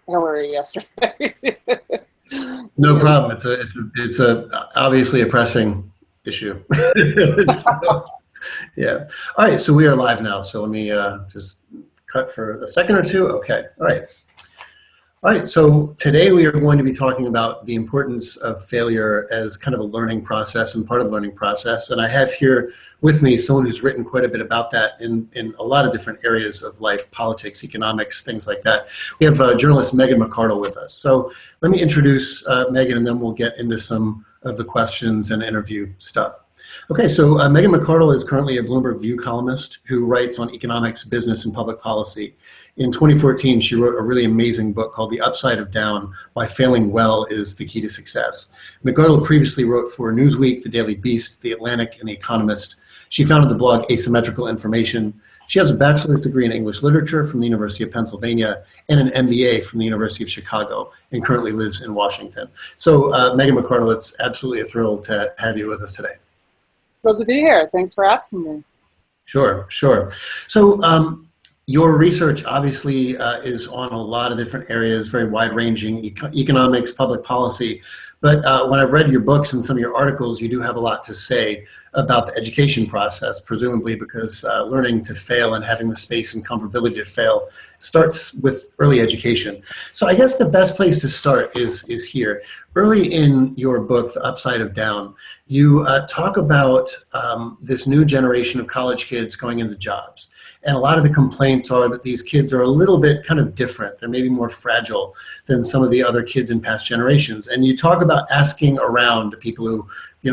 Hillary yesterday. No problem. It's obviously a pressing issue. So, yeah. All right. So we are live now. So let me just cut for a second or two. Okay. All right. All right, so today we are going to be talking about the importance of failure as kind of a learning process and part of the learning process. And I have here with me someone who's written quite a bit about that in a lot of different areas of life, politics, economics, things like that. We have journalist Megan McArdle with us. So let me introduce Megan, and then we'll get into some of the questions and interview stuff. Okay, so Megan McArdle is currently a Bloomberg View columnist who writes on economics, business, and public policy. In 2014, she wrote a really amazing book called The Upside of Down, Why Failing Well is the Key to Success. McArdle previously wrote for Newsweek, The Daily Beast, The Atlantic, and The Economist. She founded the blog Asymmetrical Information. She has a bachelor's degree in English literature from the University of Pennsylvania and an MBA from the University of Chicago, and currently lives in Washington. So Megan McArdle, it's absolutely a thrill to have you with us today. Thrilled to be here. Thanks for asking me. Sure, sure. So your research obviously is on a lot of different areas, very wide-ranging, economics, public policy. But when I've read your books and some of your articles, you do have a lot to say about the education process, presumably because learning to fail and having the space and comfortability to fail starts with early education. So I guess the best place to start is here. Early in your book, The Upside of Down, you talk about this new generation of college kids going into jobs. And a lot of the complaints are that these kids are a little bit kind of different. They're maybe more fragile than some of the other kids in past generations. And you talk about asking around to people who,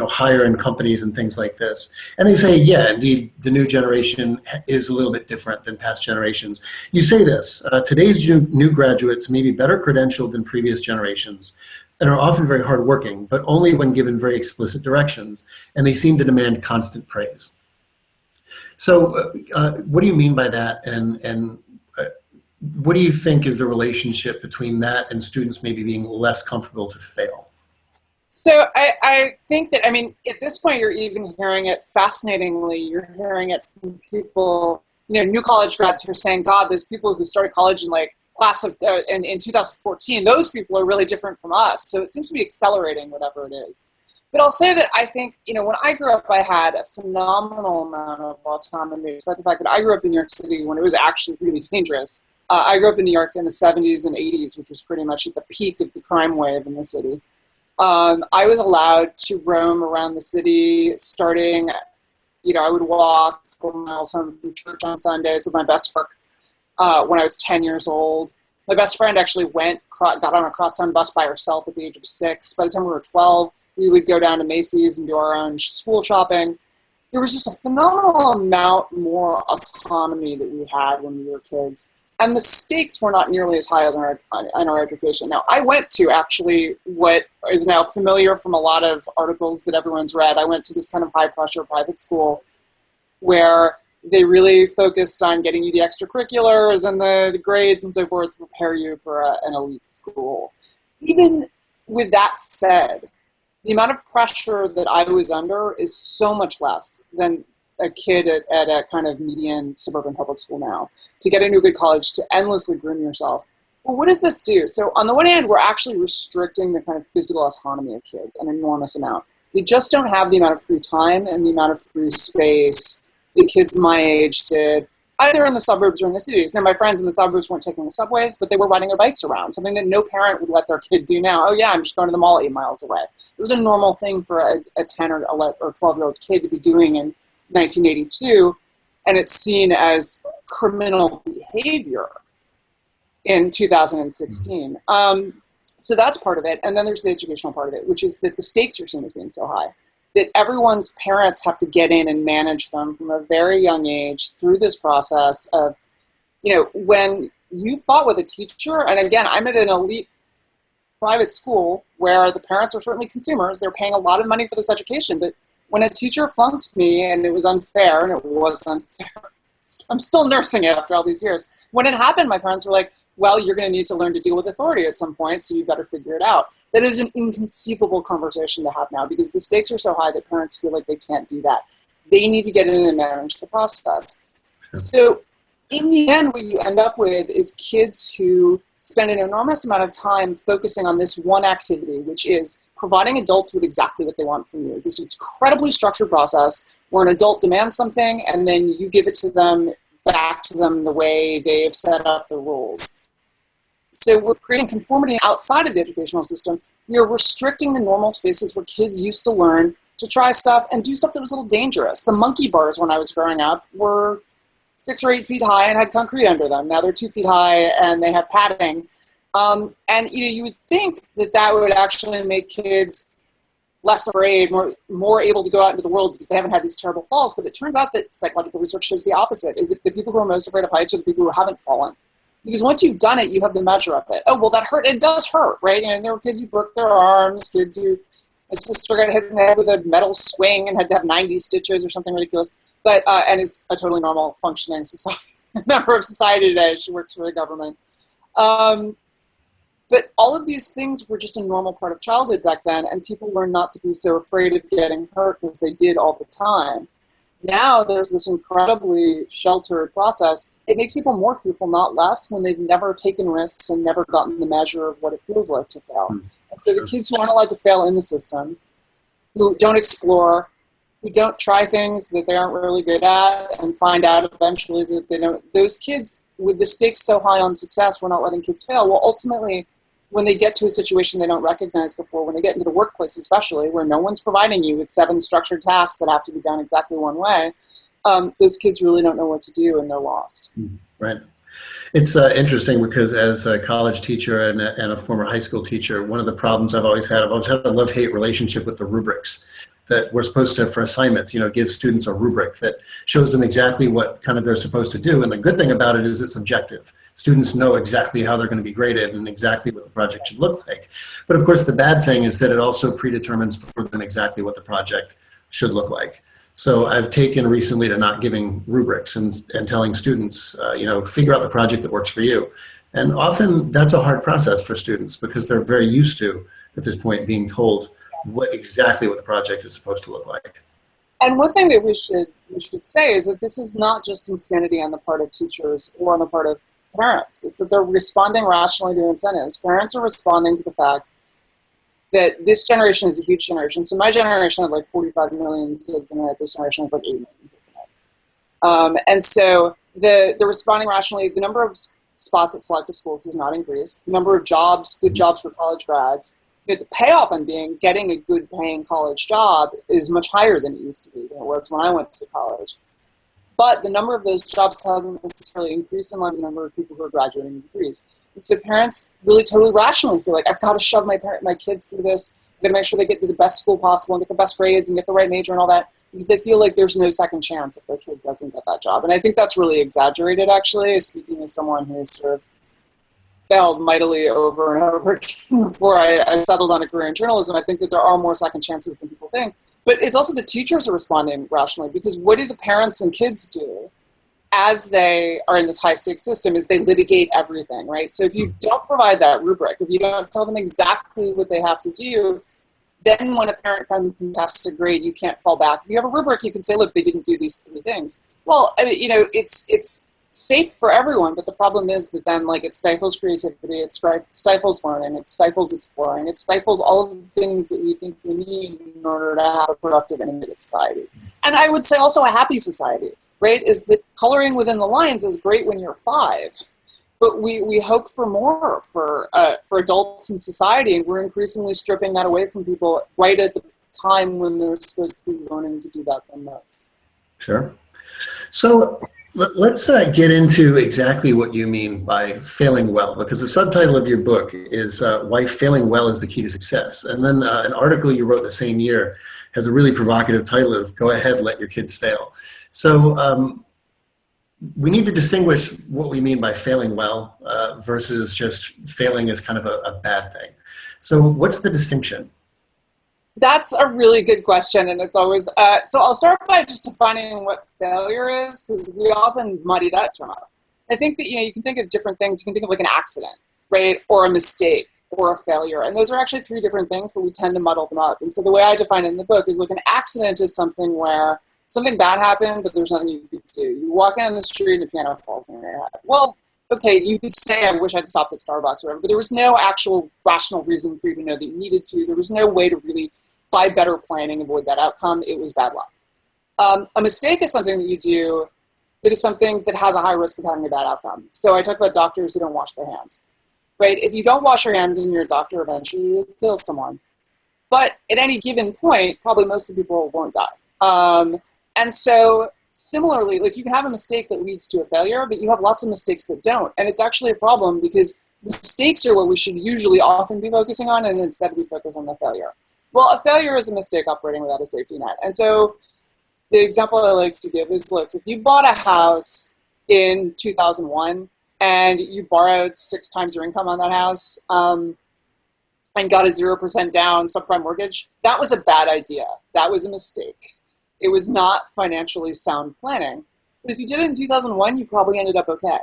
hire in companies and things like this. And they say, yeah, indeed, the new generation is a little bit different than past generations. You say this, today's new graduates may be better credentialed than previous generations and are often very hardworking, but only when given very explicit directions. And they seem to demand constant praise. So what do you mean by that, and what do you think is the relationship between that and students maybe being less comfortable to fail? So I think that, at this point, you're even hearing it, fascinatingly, you're hearing it from people, new college grads who are saying, God, those people who started college in class of in 2014, those people are really different from us. So it seems to be accelerating, whatever it is. But I'll say that I think, when I grew up, I had a phenomenal amount of autonomy, despite the fact that I grew up in New York City when it was actually really dangerous. I grew up in New York in the 70s and 80s, which was pretty much at the peak of the crime wave in the city. I was allowed to roam around the city starting, I would walk 4 miles home from church on Sundays with my best friend when I was 10 years old. My best friend actually got on a crosstown bus by herself at the age of 6. By the time we were 12, we would go down to Macy's and do our own school shopping. There was just a phenomenal amount more autonomy that we had when we were kids. And the stakes were not nearly as high as in our education. Now, I went to actually what is now familiar from a lot of articles that everyone's read. I went to this kind of high-pressure private school where they really focused on getting you the extracurriculars and the grades and so forth to prepare you for an elite school. Even with that said, the amount of pressure that I was under is so much less than a kid at a kind of median suburban public school now. To get into a good college, to endlessly groom yourself. Well, what does this do? So on the one hand, we're actually restricting the kind of physical autonomy of kids an enormous amount. They just don't have the amount of free time and the amount of free space that kids my age did, either in the suburbs or in the cities. Now, my friends in the suburbs weren't taking the subways, but they were riding their bikes around, something that no parent would let their kid do now. Oh, yeah, I'm just going to the mall 8 miles away. It was a normal thing for a 10 or 12-year-old kid to be doing in 1982, and it's seen as criminal behavior in 2016. So that's part of it. And then there's the educational part of it, which is that the stakes are seen as being so high that everyone's parents have to get in and manage them from a very young age through this process of, when you fought with a teacher, and again, I'm at an elite private school where the parents are certainly consumers. They're paying a lot of money for this education, but when a teacher flunked me and it was unfair, and it was unfair, I'm still nursing it after all these years. When it happened, my parents were like, well, you're going to need to learn to deal with authority at some point, so you better figure it out. That is an inconceivable conversation to have now because the stakes are so high that parents feel like they can't do that. They need to get in and manage the process. So in the end, what you end up with is kids who spend an enormous amount of time focusing on this one activity, which is providing adults with exactly what they want from you. This incredibly structured process where an adult demands something and then you give it to them, back to them the way they've set up the rules. So we're creating conformity outside of the educational system. We are restricting the normal spaces where kids used to learn to try stuff and do stuff that was a little dangerous. The monkey bars when I was growing up were 6 or 8 feet high and had concrete under them. Now they're 2 feet high and they have padding. And you would think that that would actually make kids less afraid, more able to go out into the world because they haven't had these terrible falls. But it turns out that psychological research shows the opposite, is that the people who are most afraid of heights are the people who haven't fallen. Because once you've done it, you have the measure of it. Oh, well, that hurt. It does hurt, right? And there were kids who broke their arms, kids who, my sister got hit in the head with a metal swing and had to have 90 stitches or something ridiculous. But, and is a totally normal functioning society, member of society today. She works for the government. But all of these things were just a normal part of childhood back then, and people learned not to be so afraid of getting hurt because they did all the time. Now there's this incredibly sheltered process. It makes people more fearful, not less, when they've never taken risks and never gotten the measure of what it feels like to fail. And so the kids who aren't allowed to fail in the system, who don't explore, who don't try things that they aren't really good at and find out eventually that they don't, those kids with the stakes so high on success, we're not letting kids fail. Well, ultimately, when they get to a situation they don't recognize before, when they get into the workplace especially, where no one's providing you with 7 structured tasks that have to be done exactly one way, those kids really don't know what to do and they're lost. Right. It's interesting because as a college teacher and a former high school teacher, one of the problems I've always had a love-hate relationship with the rubrics that we're supposed to, for assignments, give students a rubric that shows them exactly what kind of they're supposed to do. And the good thing about it is it's objective. Students know exactly how they're going to be graded and exactly what the project should look like. But of course, the bad thing is that it also predetermines for them exactly what the project should look like. So I've taken recently to not giving rubrics and telling students, figure out the project that works for you. And often that's a hard process for students because they're very used to, at this point, being told exactly what the project is supposed to look like. And one thing that we should say is that this is not just insanity on the part of teachers or on the part of parents. It's that they're responding rationally to incentives. Parents are responding to the fact that this generation is a huge generation. So my generation had like 45 million kids in it. This generation has like 8 million kids in it. And so they're responding rationally. The number of spots at selective schools has not increased. The number of jobs, good jobs for college grads, the payoff on getting a good paying college job is much higher than it used to be, than it was when I went to college. But the number of those jobs hasn't necessarily increased in line with the number of people who are graduating with degrees. And so parents really totally rationally feel like, I've got to shove my kids through this. I've got to make sure they get to the best school possible and get the best grades and get the right major and all that, because they feel like there's no second chance if their kid doesn't get that job. And I think that's really exaggerated, actually, speaking as someone who sort of failed mightily over and over again before I settled on a career in journalism. I think that there are more second chances than people think. But it's also the teachers are responding rationally, because what do the parents and kids do as they are in this high-stakes system is they litigate everything, right? So if you don't provide that rubric, if you don't tell them exactly what they have to do, then when a parent comes and contests a grade, you can't fall back. If you have a rubric, you can say, look, they didn't do these 3 things. Well, I mean, it's safe for everyone, but the problem is that then, like, it stifles creativity, it stifles learning, it stifles exploring, it stifles all of the things that we think we need in order to have a productive and innovative society. And I would say also a happy society, right, is that coloring within the lines is great when you're 5, but we hope for more for adults in society, and we're increasingly stripping that away from people right at the time when they're supposed to be learning to do that the most. Sure. So let's get into exactly what you mean by failing well, because the subtitle of your book is Why Failing Well is the Key to Success. And then an article you wrote the same year has a really provocative title of Go Ahead, Let Your Kids Fail. So we need to distinguish what we mean by failing well versus just failing as kind of a bad thing. So what's the distinction? That's a really good question, and it's always, so I'll start by just defining what failure is, because we often muddy that term up. I think that, you can think of different things. You can think of like an accident, right, or a mistake, or a failure, and those are actually 3 different things, but we tend to muddle them up. And so the way I define it in the book is, like, an accident is something where something bad happened, but there's nothing you could do. You walk in on the street and the piano falls in your head. Well, okay, you could say, I wish I'd stopped at Starbucks or whatever, but there was no actual rational reason for you to know that you needed to. There was no way to really, by better planning, avoid that outcome. It was bad luck. A mistake is something that you do that is something that has a high risk of having a bad outcome. So I talk about doctors who don't wash their hands, right? If you don't wash your hands and you're a doctor, eventually you'll kill someone. But at any given point, probably most of the people won't die. And so similarly, like you can have a mistake that leads to a failure, but you have lots of mistakes that don't. And it's actually a problem because mistakes are what we should usually often be focusing on, and instead we focus on the failure. Well, a failure is a mistake operating without a safety net. And so the example I like to give is, look, if you bought a house in 2001 and you borrowed 6 times your income on that house and got a 0% down subprime mortgage, that was a bad idea. That was a mistake. It was not financially sound planning. But if you did it in 2001, you probably ended up okay.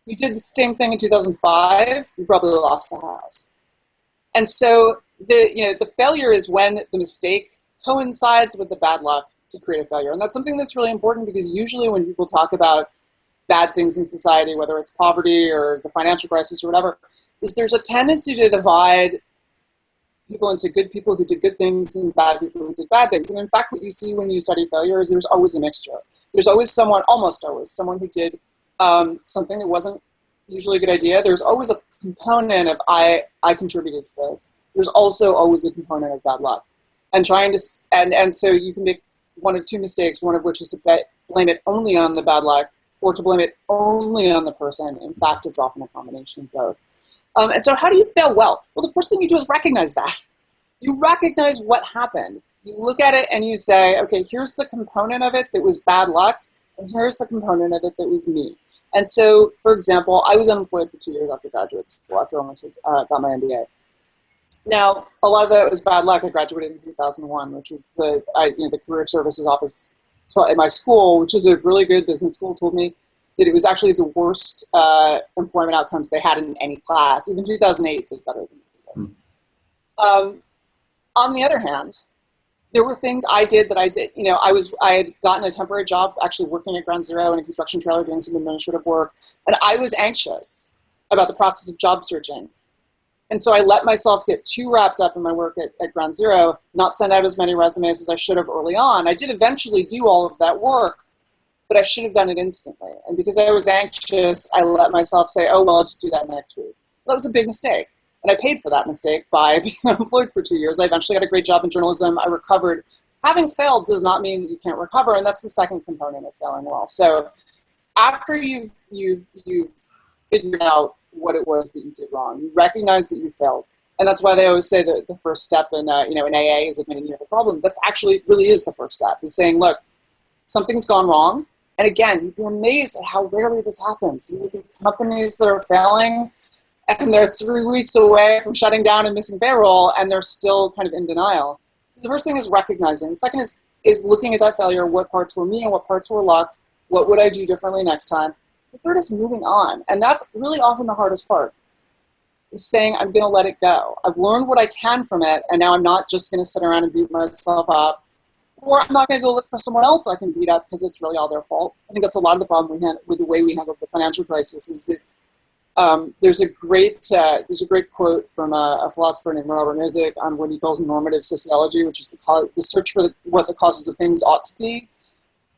You did the same thing in 2005, you probably lost the house. And so the failure is when the mistake coincides with the bad luck to create a failure. And that's something that's really important because usually when people talk about bad things in society, whether it's poverty or the financial crisis or whatever, is there's a tendency to divide people into good people who did good things and bad people who did bad things. And in fact, what you see when you study failure is there's always a mixture. There's always someone, almost always, someone who did something that wasn't usually a good idea. There's always a component of I contributed to this. There's also always a component of bad luck. And so you can make one of two mistakes, one of which is to blame it only on the bad luck or to blame it only on the person. In fact, it's often a combination of both. And so how do you fail well? Well, the first thing you do is recognize that. You recognize what happened. You look at it and you say, okay, here's the component of it that was bad luck, and here's the component of it that was me. And so, for example, I was unemployed for 2 years after graduate school, after I got my MBA. Now, a lot of that was bad luck. I graduated in 2001, which was the career services office at my school, which is a really good business school, told me that it was actually the worst employment outcomes they had in any class. Even 2008 did better than me. On the other hand, there were things I did that I did. I had gotten a temporary job actually working at Ground Zero in a construction trailer doing some administrative work, and I was anxious about the process of job searching. And so I let myself get too wrapped up in my work at Ground Zero, not send out as many resumes as I should have early on. I did eventually do all of that work, but I should have done it instantly. And because I was anxious, I let myself say, oh, well, I'll just do that next week. That was a big mistake. And I paid for that mistake by being unemployed for 2 years. I eventually got a great job in journalism. I recovered. Having failed does not mean that you can't recover, and that's the second component of failing well. So after you've figured out what it was that you did wrong, you recognize that you failed. And that's why they always say that the first step in AA is admitting you have a problem. That's actually really is the first step, is saying, look, something's gone wrong. And again, you'd be amazed at how rarely this happens. You look at companies that are failing, and they're 3 weeks away from shutting down and missing payroll, and they're still kind of in denial. So the first thing is recognizing. The second is looking at that failure, what parts were me and what parts were luck, what would I do differently next time. The third is moving on, and that's really often the hardest part, is saying I'm going to let it go. I've learned what I can from it, and now I'm not just going to sit around and beat myself up, or I'm not going to go look for someone else I can beat up because it's really all their fault. I think that's a lot of the problem we had with the way we handled the financial crisis, is that there's a great quote from a philosopher named Robert Nozick on what he calls normative sociology, which is the search for what the causes of things ought to be.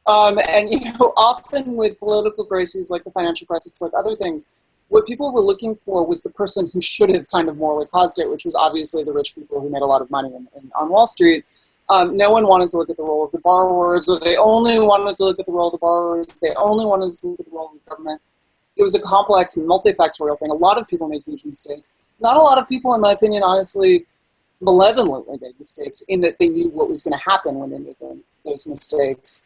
And often with political crises like the financial crisis, like other things, what people were looking for was the person who should have kind of morally caused it, which was obviously the rich people who made a lot of money on Wall Street. No one wanted to look at the role of the borrowers, or they only wanted to look at the role of the borrowers. They only wanted to look at the role of the government. It was a complex, multifactorial thing. A lot of people made huge mistakes. Not a lot of people, in my opinion, honestly, malevolently made mistakes in that they knew what was going to happen when they made those mistakes.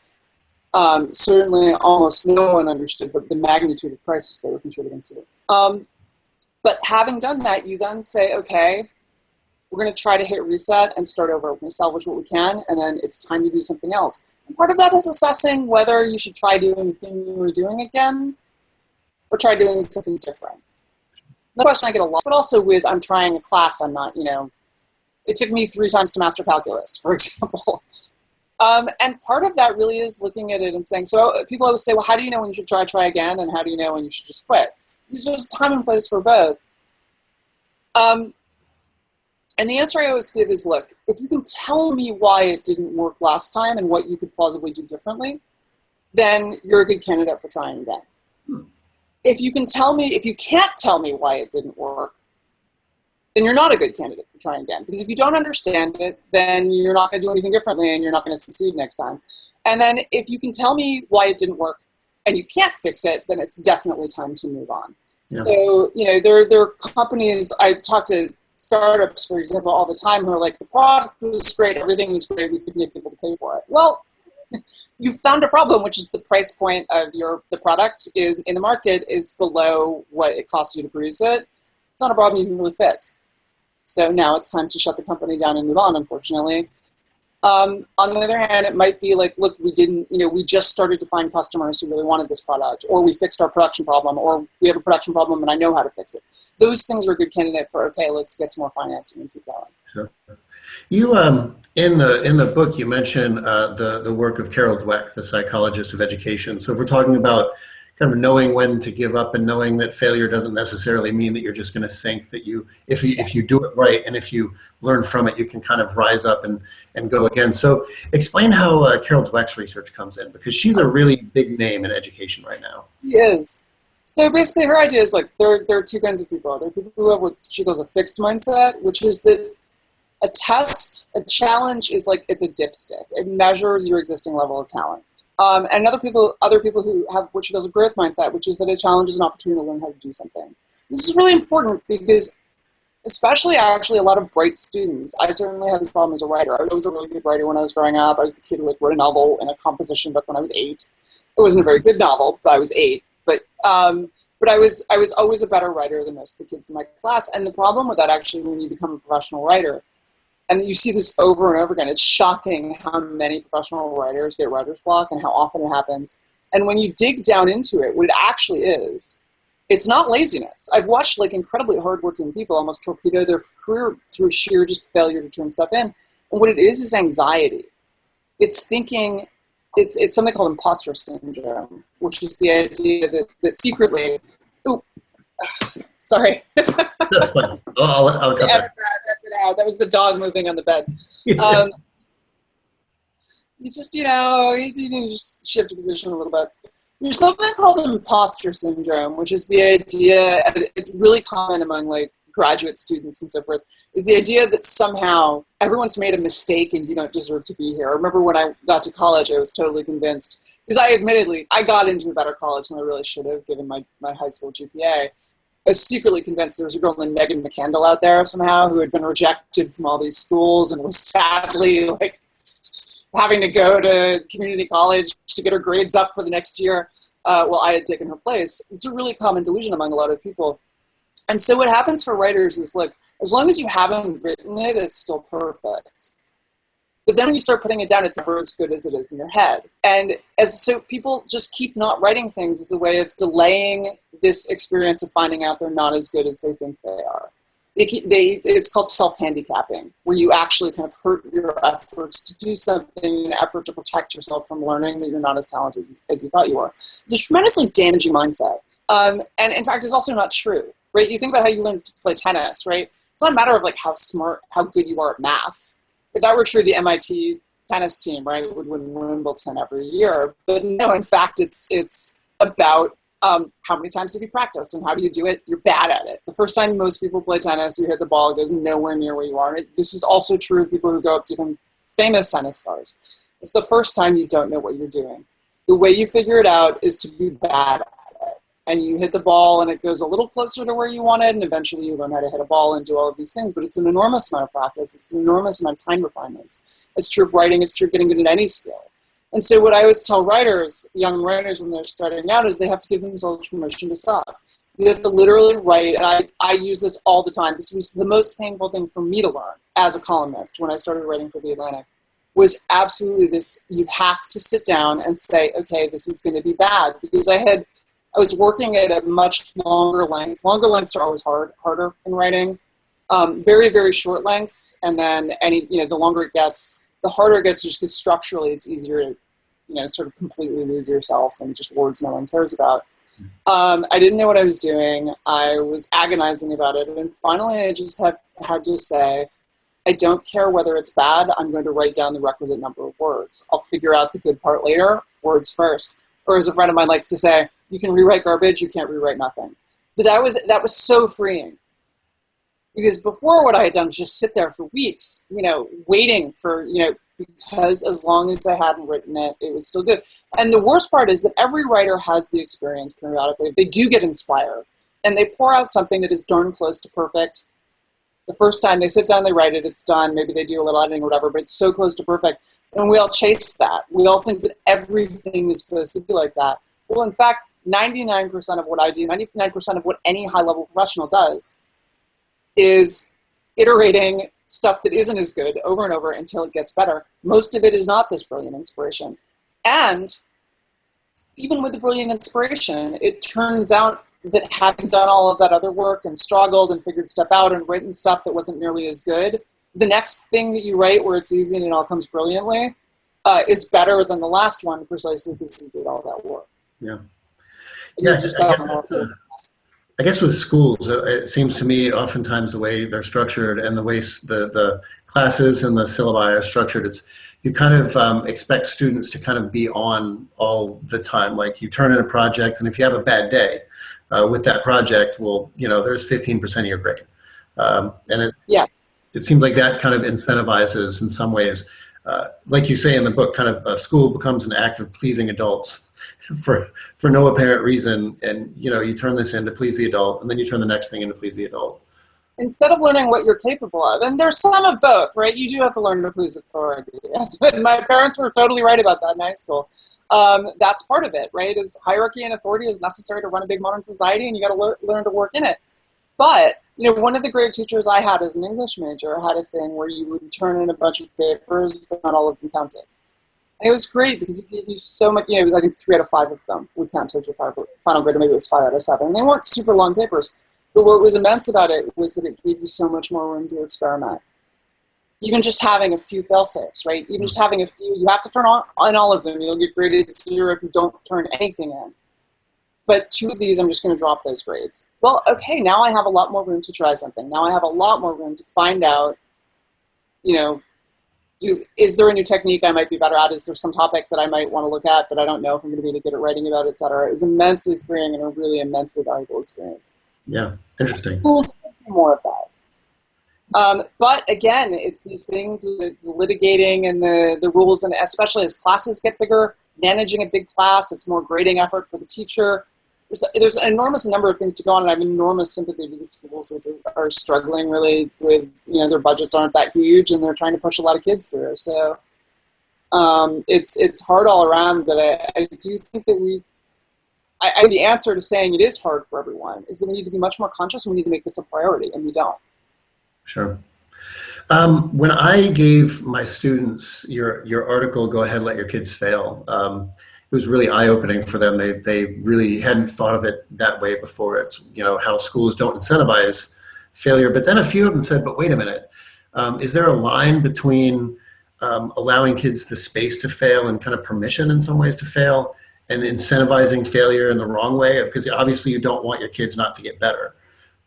Certainly, almost no one understood the magnitude of crisis they were contributing to. But having done that, you then say, okay, we're going to try to hit reset and start over. We're going to salvage what we can, and then it's time to do something else. And part of that is assessing whether you should try doing the thing you were doing again, or try doing something different. The question I get a lot, but also with I'm trying a class I'm not, it took me 3 times to master calculus, for example. And part of that really is looking at it and saying, so people always say, well, how do you know when you should try again? And how do you know when you should just quit? There's time and place for both. And the answer I always give is, look, if you can tell me why it didn't work last time and what you could plausibly do differently, then you're a good candidate for trying again. If you can't tell me why it didn't work, then you're not a good candidate for trying again. Because if you don't understand it, then you're not going to do anything differently and you're not going to succeed next time. And then if you can tell me why it didn't work and you can't fix it, then it's definitely time to move on. Yeah. So, there are companies, I talk to startups, for example, all the time who are like, the product was great, everything was great, we couldn't get people to pay for it. Well, you found a problem, which is the price point of the product in the market is below what it costs you to produce it. It's not a problem you can really fix. So now it's time to shut the company down and move on, unfortunately. On the other hand, it might be like, look, we just started to find customers who really wanted this product, or we fixed our production problem, or we have a production problem and I know how to fix it. Those things are a good candidate for, okay, let's get some more financing and keep going. Sure. You, in the book, you mention the work of Carol Dweck, the psychologist of education. So if we're talking about kind of knowing when to give up and knowing that failure doesn't necessarily mean that you're just going to sink, that if you do it right and if you learn from it, you can kind of rise up and go again. So explain how Carol Dweck's research comes in, because she's a really big name in education right now. She is. So basically her idea is like, there are two kinds of people. There are people who have what she calls a fixed mindset, which is that a challenge is like, it's a dipstick. It measures your existing level of talent. And other people who have what she calls a growth mindset, which is that a challenge is an opportunity to learn how to do something. This is really important because, especially actually a lot of bright students, I certainly had this problem as a writer. I was a really good writer when I was growing up. I was the kid who wrote a novel and a composition book when I was 8. It wasn't a very good novel, but I was 8. But I was always a better writer than most of the kids in my class. And the problem with that, actually, when you become a professional writer, and you see this over and over again, it's shocking how many professional writers get writer's block and how often it happens. And when you dig down into it, what it actually is, it's not laziness. I've watched like incredibly hardworking people almost torpedo their career through sheer just failure to turn stuff in. And what it is anxiety. It's thinking, it's something called imposter syndrome, which is the idea that secretly, sorry. That's fine. I'll cut that. That was the dog moving on the bed. You just, you just shift your position a little bit. There's something called imposter syndrome, which is the idea, it's really common among like graduate students and so forth, is the idea that somehow everyone's made a mistake and you don't deserve to be here. I remember when I got to college, I was totally convinced, because I got into a better college than I really should have, given my high school GPA. I was secretly convinced there was a girl named McArdle out there somehow who had been rejected from all these schools and was sadly like having to go to community college to get her grades up for the next year while I had taken her place. It's a really common delusion among a lot of people. And so what happens for writers is, look, as long as you haven't written it, it's still perfect. But then when you start putting it down, it's never as good as it is in your head. And so people just keep not writing things as a way of delaying this experience of finding out they're not as good as they think they are. It's called self-handicapping, where you actually kind of hurt your efforts to do something in an effort to protect yourself from learning that you're not as talented as you thought you were. It's a tremendously damaging mindset. And in fact, it's also not true, right? You think about how you learn to play tennis, right? It's not a matter of like how smart, how good you are at math. If that were true, the MIT tennis team, right, would win Wimbledon every year. But no, in fact, it's about how many times have you practiced and how do you do it? You're bad at it. The first time most people play tennis, you hit the ball, it goes nowhere near where you are. This is also true of people who go up to become famous tennis stars. It's the first time you don't know what you're doing. The way you figure it out is to be bad at it. And you hit the ball and it goes a little closer to where you wanted, and eventually you learn how to hit a ball and do all of these things. But it's an enormous amount of practice. It's an enormous amount of time refinements. It's true of writing. It's true of getting good at any skill. And so what I always tell writers, young writers when they're starting out, is they have to give themselves permission to suck. You have to literally write, and I use this all the time. This was the most painful thing for me to learn as a columnist when I started writing for The Atlantic, was absolutely this: you have to sit down and say, okay, this is going to be bad. Because I was working at a much longer length. Longer lengths are always harder in writing. Very, very short lengths, and then the longer it gets, the harder it gets just because structurally it's easier to, sort of completely lose yourself in just words no one cares about. I didn't know what I was doing. I was agonizing about it. And finally, I just had to say, I don't care whether it's bad. I'm going to write down the requisite number of words. I'll figure out the good part later. Words first. Or as a friend of mine likes to say, you can rewrite garbage. You can't rewrite nothing. But that was so freeing. Because before, what I had done was just sit there for weeks, waiting for, because as long as I hadn't written it, it was still good. And the worst part is that every writer has the experience periodically. They do get inspired, and they pour out something that is darn close to perfect. The first time they sit down, they write it, it's done. Maybe they do a little editing or whatever, but it's so close to perfect. And we all chase that. We all think that everything is supposed to be like that. Well, in fact, 99% of what I do, 99% of what any high-level professional does is iterating stuff that isn't as good over and over until it gets better. Most of it is not this brilliant inspiration. And even with the brilliant inspiration, it turns out that having done all of that other work and struggled and figured stuff out and written stuff that wasn't nearly as good, the next thing that you write where it's easy and it all comes brilliantly is better than the last one precisely because you did all that work. Yeah. Yeah, I guess with schools, it seems to me oftentimes the way they're structured and the way the classes and the syllabi are structured, you kind of expect students to kind of be on all the time. Like you turn in a project, and if you have a bad day with that project, well, there's 15% of your grade. And it seems like that kind of incentivizes in some ways, like you say in the book, kind of school becomes an act of pleasing adults for no apparent reason, and you turn this in to please the adult, and then you turn the next thing in to please the adult. Instead of learning what you're capable of, and there's some of both, right? You do have to learn to please authority. Yes, but my parents were totally right about that in high school. That's part of it, right? Is hierarchy and authority is necessary to run a big modern society, and you got to learn to work in it. But one of the great teachers I had as an English major had a thing where you would turn in a bunch of papers, but not all of them counted. And it was great because it gave you so much, it was, I think 3 out of 5 of them would count towards your final grade, or maybe it was 5 out of 7. And they weren't super long papers, but what was immense about it was that it gave you so much more room to experiment. Even just having a few fail-safes, right? Even just having a few, you have to turn on all of them. You'll get graded 0 if you don't turn anything in. But 2 of these, I'm just going to drop those grades. Well, okay, now I have a lot more room to try something. Now I have a lot more room to find out, is there a new technique I might be better at? Is there some topic that I might want to look at that I don't know if I'm going to be any good at writing about, et cetera? It was immensely freeing and a really immensely valuable experience. Yeah, interesting. Schools do more of that. But again, it's these things with the litigating and the rules, and especially as classes get bigger, managing a big class, it's more grading effort for the teacher. There's an enormous number of things to go on, and I have enormous sympathy to the schools which are struggling really with, their budgets aren't that huge, and they're trying to push a lot of kids through. So it's hard all around, but I do think that the answer to saying it is hard for everyone is that we need to be much more conscious, and we need to make this a priority, and we don't. Sure. When I gave my students your article, Go Ahead, Let Your Kids Fail, it was really eye-opening for them. They really hadn't thought of it that way before. It's, how schools don't incentivize failure. But then a few of them said, but wait a minute, is there a line between allowing kids the space to fail and kind of permission in some ways to fail and incentivizing failure in the wrong way? Because obviously you don't want your kids not to get better,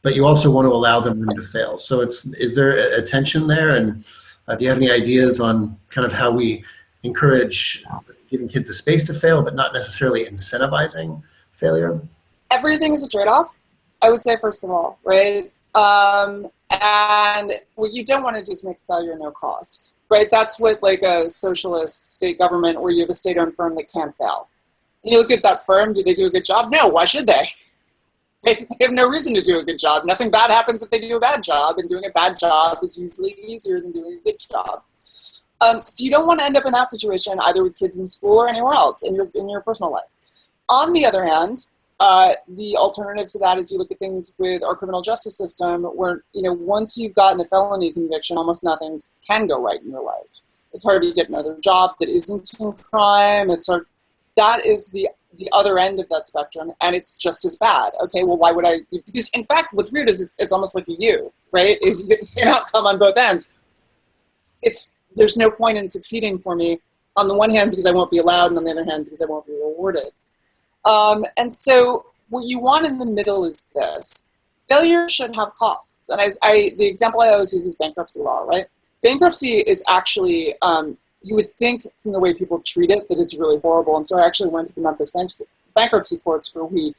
but you also want to allow them room to fail. So is there a tension there? And do you have any ideas on kind of how we encourage giving kids the space to fail, but not necessarily incentivizing failure? Everything is a trade-off, I would say, first of all, right? And what you don't want to do is make failure no cost, right? That's what like a socialist state government where you have a state-owned firm that can't fail. And you look at that firm, do they do a good job? No, why should they? They have no reason to do a good job. Nothing bad happens if they do a bad job, and doing a bad job is usually easier than doing a good job. So you don't want to end up in that situation either with kids in school or anywhere else in your personal life. On the other hand, the alternative to that is you look at things with our criminal justice system where, once you've gotten a felony conviction, almost nothing can go right in your life. It's hard to get another job that isn't in crime. That is the other end of that spectrum, and it's just as bad. Okay, well, why would I? Because, in fact, what's weird is it's almost like a U, right? Is you get the same outcome on both ends. It's there's no point in succeeding for me, on the one hand because I won't be allowed, and on the other hand because I won't be rewarded. And so what you want in the middle is this. Failure should have costs. And the example I always use is bankruptcy law, right? Bankruptcy is actually, you would think from the way people treat it that it's really horrible. And so I actually went to the Memphis bankruptcy courts for a week.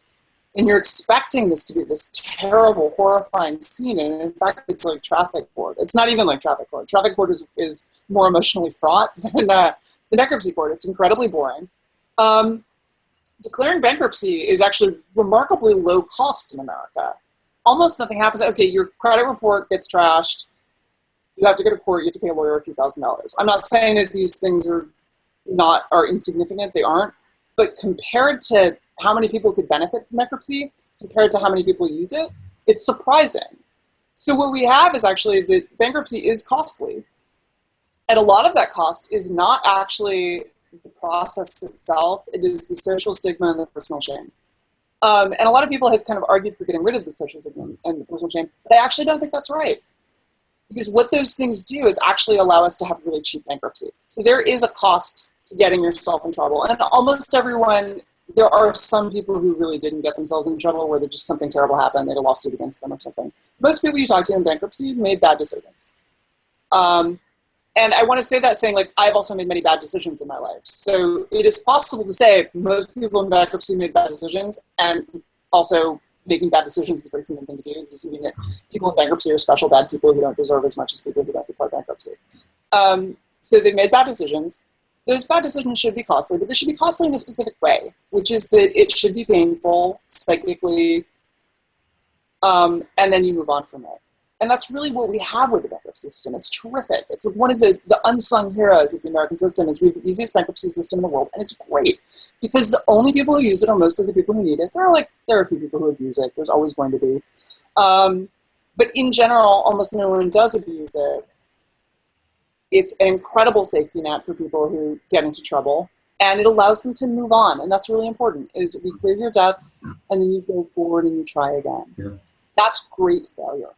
And you're expecting this to be this terrible, horrifying scene. And in fact, it's like traffic court. It's not even like traffic court. Traffic court is more emotionally fraught than the bankruptcy court. It's incredibly boring. Declaring bankruptcy is actually remarkably low cost in America. Almost nothing happens. Okay, your credit report gets trashed. You have to go to court. You have to pay a lawyer a few $1,000s. I'm not saying that these things are insignificant. They aren't. But compared to how many people could benefit from bankruptcy, compared to how many people use it, it's surprising. So what we have is actually that bankruptcy is costly. And a lot of that cost is not actually the process itself. It is the social stigma and the personal shame. And a lot of people have kind of argued for getting rid of the social stigma and the personal shame, but I actually don't think that's right. Because what those things do is actually allow us to have really cheap bankruptcy. So there is a cost to getting yourself in trouble. And almost everyone, there are some people who really didn't get themselves in trouble where just something terrible happened, they had a lawsuit against them or something. Most people you talk to in bankruptcy made bad decisions. And I want to say that saying, like, I've also made many bad decisions in my life. So it is possible to say most people in bankruptcy made bad decisions, and also making bad decisions is a very human thing to do. It's just mean that people in bankruptcy are special bad people who don't deserve as much as people who don't report bankruptcy. So they made bad decisions. Those bad decisions should be costly, but they should be costly in a specific way, which is that it should be painful, psychically, and then you move on from it. And that's really what we have with the bankruptcy system. It's terrific. It's one of the unsung heroes of the American system is we have the easiest bankruptcy system in the world, and it's great because the only people who use it are mostly the people who need it. There are a few people who abuse it. There's always going to be. But in general, almost no one does abuse it. It's an incredible safety net for people who get into trouble, and it allows them to move on. And that's really important, is we clear your debts, and then you go forward and you try again. Yeah. That's great failure.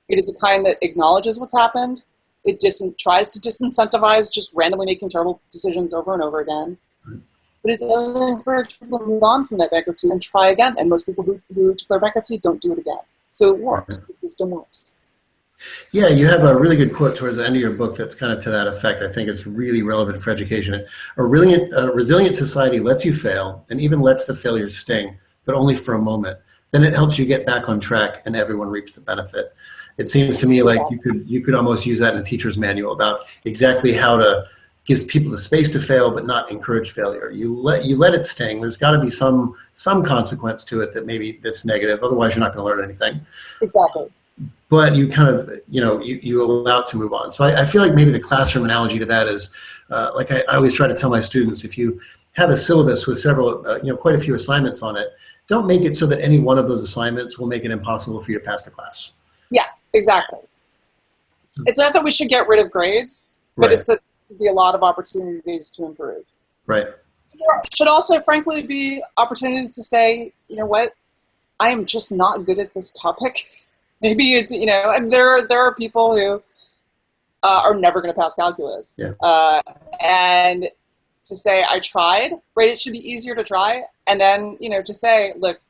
It is a kind that acknowledges what's happened. It tries to disincentivize just randomly making terrible decisions over and over again. But it doesn't encourage people to move on from that bankruptcy and try again. And most people who declare bankruptcy don't do it again. So it works. The system works. Yeah, you have a really good quote towards the end of your book that's kind of to that effect. I think it's really relevant for education. A resilient society lets you fail and even lets the failure sting, but only for a moment. Then it helps you get back on track and everyone reaps the benefit. It seems to me like you could almost use that in a teacher's manual about exactly how to give people the space to fail but not encourage failure. You let it sting. There's got to be some consequence to it that maybe that's negative. Otherwise, you're not going to learn anything. Exactly. But you kind of, you allow it to move on. So I feel like maybe the classroom analogy to that is, like I always try to tell my students, if you have a syllabus with several, quite a few assignments on it, don't make it so that any one of those assignments will make it impossible for you to pass the class. Yeah, exactly. It's not that we should get rid of grades, but Right. it's that there should be a lot of opportunities to improve. Right. There should also, frankly, be opportunities to say, you know what, I am just not good at this topic. Maybe it's, and there are people who are never going to pass calculus. Yeah. And to say, I tried, right? It should be easier to try. And then, to say, look,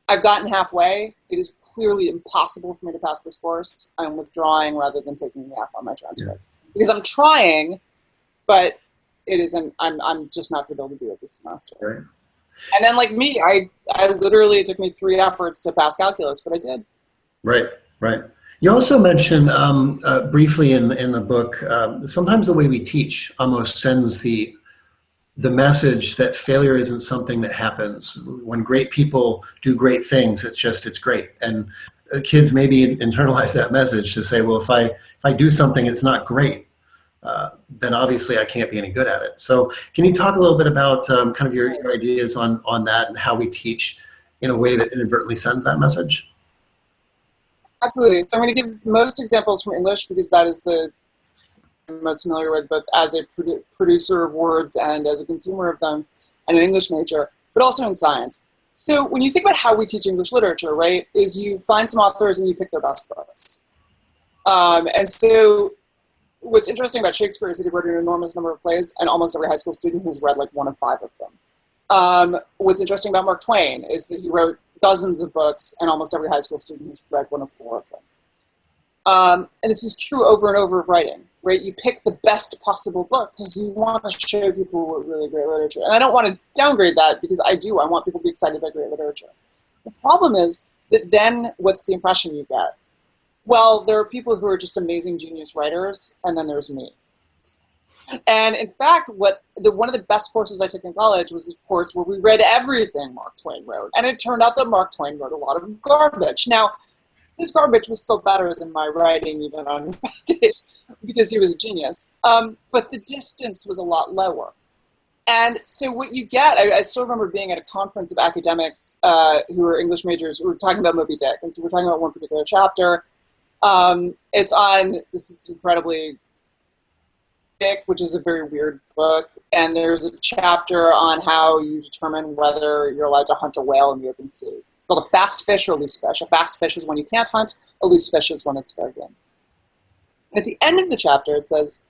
I've gotten halfway. It is clearly impossible for me to pass this course. I'm withdrawing rather than taking the F on my transcript. Yeah. Because I'm trying, but it isn't, I'm just not going to be able to do it this semester. Right. And then like me, I literally, it took me 3 efforts to pass calculus, but I did. Right, right. You also mentioned briefly in the book, sometimes the way we teach almost sends the message that failure isn't something that happens. When great people do great things, it's great. And kids maybe internalize that message to say, well, if I do something and it's not great, then obviously I can't be any good at it. So can you talk a little bit about kind of your ideas on that and how we teach in a way that inadvertently sends that message? Absolutely. So I'm going to give most examples from English because that is the I'm most familiar with, both as a producer of words and as a consumer of them, and an English major, but also in science. So when you think about how we teach English literature, right, is you find some authors and you pick their best books. And so what's interesting about Shakespeare is that he wrote an enormous number of plays, and almost every high school student has read like 1 of 5 of them. What's interesting about Mark Twain is that he wrote dozens of books, and almost every high school student has read 1 of 4 of them. And this is true over and over of writing, right? You pick the best possible book because you want to show people what really great literature. And I don't want to downgrade that because I do. I want people to be excited by great literature. The problem is that then what's the impression you get? Well, there are people who are just amazing genius writers, and then there's me. And in fact, one of the best courses I took in college was a course where we read everything Mark Twain wrote. And it turned out that Mark Twain wrote a lot of garbage. Now, his garbage was still better than my writing even on his bad days because he was a genius. But the distance was a lot lower. And so what you get, I still remember being at a conference of academics who were English majors. We were talking about Moby Dick. And so we're talking about one particular chapter. It's on, this is incredibly Dick, which is a very weird book. And there's a chapter on how you determine whether you're allowed to hunt a whale in the open sea. It's called a fast fish or a loose fish. A fast fish is when you can't hunt. A loose fish is when it's fair game. And at the end of the chapter, it says,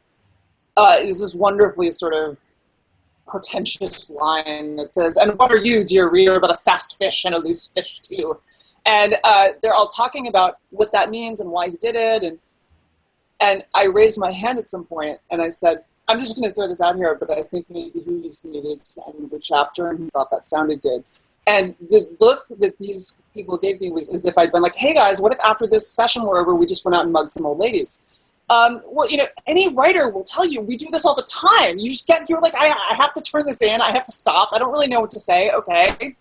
this is wonderfully sort of pretentious line that says, and what are you, dear reader, but a fast fish and a loose fish too? And they're all talking about what that means and why he did it. And I raised my hand at some point and I said, I'm just going to throw this out here, but I think maybe he just needed to end the chapter and he thought that sounded good. And the look that these people gave me was as if I'd been like, hey guys, what if after this session were over, we just went out and mugged some old ladies? Well, you know, any writer will tell you, we do this all the time. You just you're like, I have to turn this in. I have to stop. I don't really know what to say. Okay.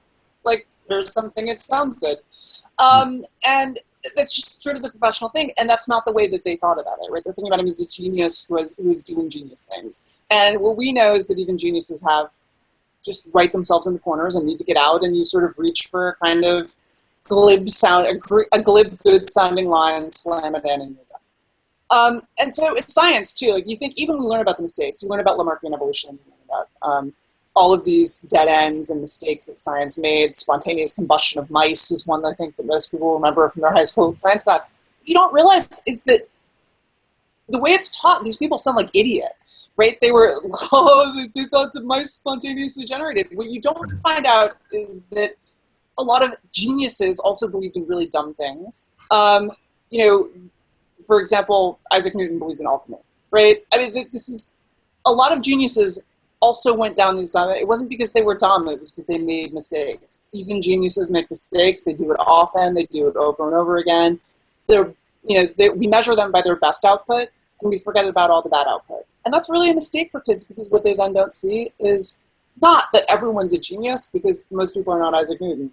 Like, there's something, it sounds good. And that's just sort of the professional thing. And that's not the way that they thought about it, right? They're thinking about him as a genius who was doing genius things. And what we know is that even geniuses just write themselves in the corners and need to get out, and you sort of reach for a kind of glib a glib, good sounding line, slam it in, and you're done. And so it's science too. Like, you think even we learn about the mistakes. You learn about Lamarckian evolution, you learn about all of these dead ends and mistakes that science made. Spontaneous combustion of mice is one that I think that most people remember from their high school science class. What you don't realize is that the way it's taught, these people sound like idiots, right? They thought that mice spontaneously generated. What you don't find out is that a lot of geniuses also believed in really dumb things. You know, for example, Isaac Newton believed in alchemy, right? I mean, this is, a lot of geniuses also went down these dumb, it wasn't because they were dumb, it was because they made mistakes. Even geniuses make mistakes, they do it often, they do it over and over again. We measure them by their best output, and we forget about all the bad output. And that's really a mistake for kids, because what they then don't see is not that everyone's a genius, because most people are not Isaac Newton,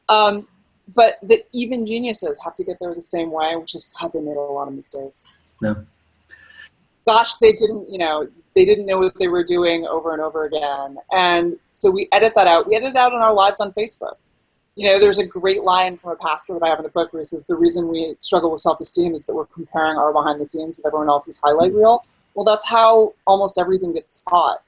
but that even geniuses have to get there the same way, which is, God, they made a lot of mistakes. Yeah. Gosh, they didn't know what they were doing over and over again. And so we edit that out. We edit it out in our lives on Facebook. You know, there's a great line from a pastor that I have in the book where he says, the reason we struggle with self-esteem is that we're comparing our behind the scenes with everyone else's highlight reel. Well, that's how almost everything gets taught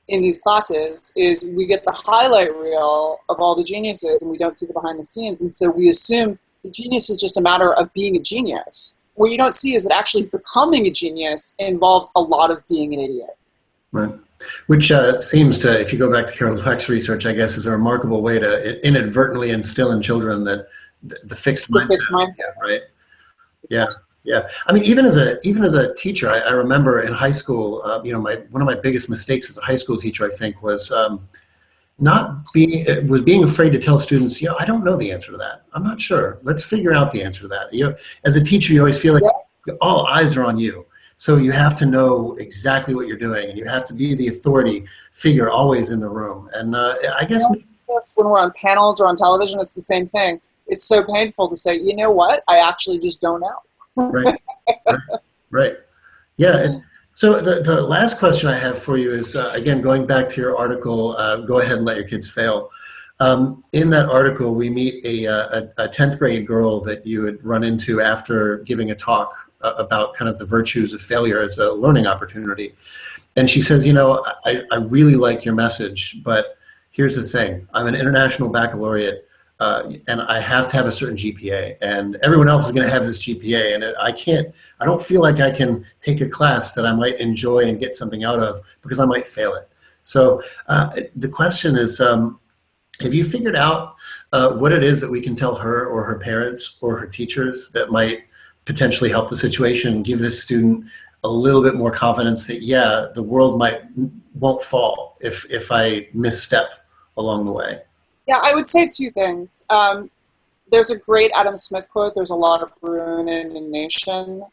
in these classes, is we get the highlight reel of all the geniuses and we don't see the behind the scenes. And so we assume the genius is just a matter of being a genius. What you don't see is that actually becoming a genius involves a lot of being an idiot. Right. Which seems to, if you go back to Carol Dweck's research, I guess, is a remarkable way to inadvertently instill in children that the fixed mindset. Yeah, right. Yeah. Yeah. I mean, even as a teacher, I remember in high school, one of my biggest mistakes as a high school teacher, I think, was being afraid to tell students, I don't know the answer to that. I'm not sure. Let's figure out the answer to that. As a teacher, you always feel like all eyes are on you. So you have to know exactly what you're doing, and you have to be the authority figure always in the room. And I guess when we're on panels or on television, it's the same thing. It's so painful to say, you know what? I actually just don't know. Right. Yeah. And so the last question I have for you is, again, going back to your article, Go Ahead and Let Your Kids Fail. In that article, we meet a 10th grade girl that you had run into after giving a talk about kind of the virtues of failure as a learning opportunity. And she says, I really like your message, but here's the thing. I'm an international baccalaureate. and I have to have a certain GPA, and everyone else is going to have this GPA, and I don't feel like I can take a class that I might enjoy and get something out of because I might fail it. So the question is, have you figured out what it is that we can tell her or her parents or her teachers that might potentially help the situation and give this student a little bit more confidence that, yeah, the world won't fall if I misstep along the way? Yeah, I would say two things. There's a great Adam Smith quote, "There's a lot of ruin in a nation,"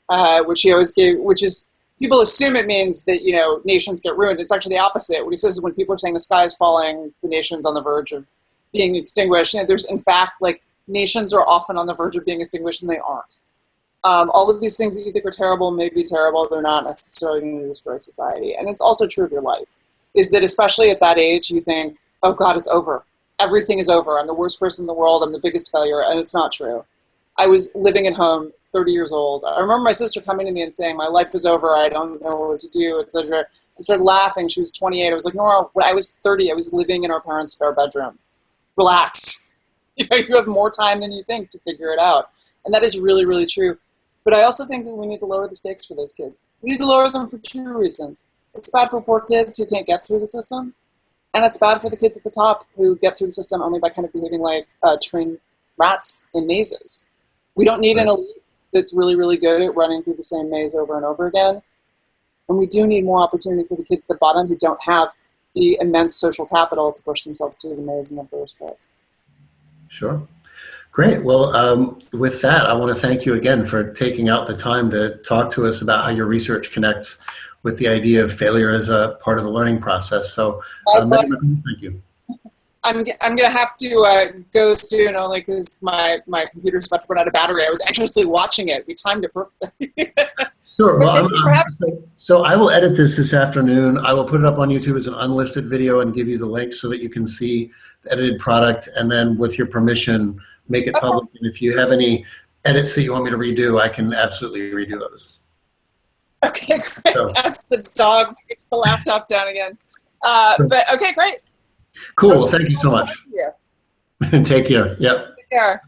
which he always gave, which is, people assume it means that, nations get ruined. It's actually the opposite. What he says is, when people are saying the sky is falling, the nation's on the verge of being extinguished. There's, in fact, nations are often on the verge of being extinguished, and they aren't. All of these things that you think are terrible may be terrible. They're not necessarily going to destroy society. And it's also true of your life, is that especially at that age, you think, oh God, it's over. Everything is over. I'm the worst person in the world. I'm the biggest failure. And it's not true. I was living at home, 30 years old. I remember my sister coming to me and saying, my life is over. I don't know what to do, etc. I started laughing. She was 28. I was like, Nora, when I was 30, I was living in our parents' spare bedroom. Relax. You have more time than you think to figure it out. And that is really, really true. But I also think that we need to lower the stakes for those kids. We need to lower them for two reasons. It's bad for poor kids who can't get through the system. And it's bad for the kids at the top who get through the system only by kind of behaving like trained rats in mazes. We don't need an elite that's really, really good at running through the same maze over and over again. And we do need more opportunity for the kids at the bottom who don't have the immense social capital to push themselves through the maze in the first place. Sure. Great. Well, with that, I want to thank you again for taking out the time to talk to us about how your research connects with the idea of failure as a part of the learning process. So thank you. I'm going to have to go soon, only because my computer's about to run out of battery. I was anxiously watching it. We timed it perfectly. Sure. Well, so I will edit this afternoon. I will put it up on YouTube as an unlisted video and give you the link so that you can see the edited product. And then with your permission, make it public. And if you have any edits that you want me to redo, I can absolutely redo those. Okay, great. So, ask the dog, takes the laptop down again. But okay, great. Cool. Well, thank you so much. Take care. Yep. Take care.